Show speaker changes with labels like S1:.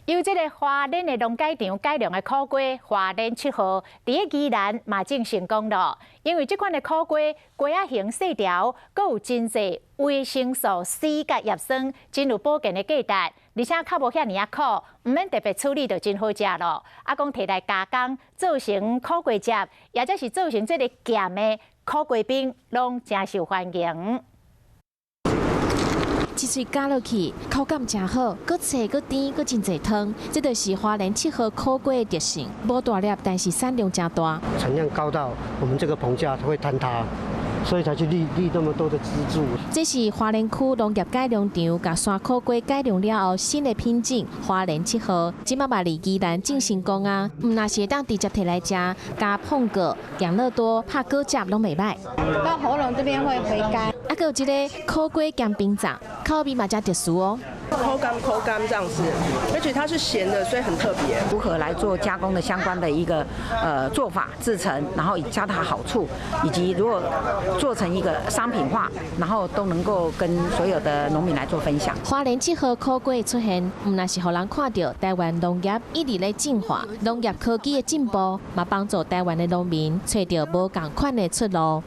S1: 由这个花莲的农改场改良的苦瓜花莲7号，伫个宜兰嘛正成功了。因为这款的苦瓜瓜仔形细条，阁有真侪维生素 C 甲叶酸，真有保健的价值，而且较无遐尼啊苦，唔免特别处理就真好食咯。啊，讲摕来加工做成苦瓜汁，或者是做成这个咸的苦瓜冰，拢真受欢迎。
S2: 一喙加落去，口感真好，搁脆搁甜搁真侪汤，这就是花莲7号苦瓜的特性。无大粒，但是产量真大。
S3: 产量高到我们这个棚架它会坍塌，所以才去立那么多的支柱。
S2: 这是花莲区农业改良场，甲山苦瓜改良了后新的品种花莲7号，即马嘛离宜兰正成功啊！若是当直接摕来食，加碰果、养乐多、拍果汁拢袂歹。
S4: 到喉咙这边会回甘。
S2: 啊，还有这个苦瓜咸冰枣，口味嘛真特殊哦。
S5: 口感这样子，而且它是咸的，所以很特别。
S6: 如何来做加工的相关的一个做法制成，然后加它好处，以及如果做成一个商品化，然后都能够跟所有的农民来做分享。
S2: 花莲7号苦瓜出现，那是互人看到台湾农业一直在进化，农业科技的进步，嘛帮助台湾的农民找到无同款的出路。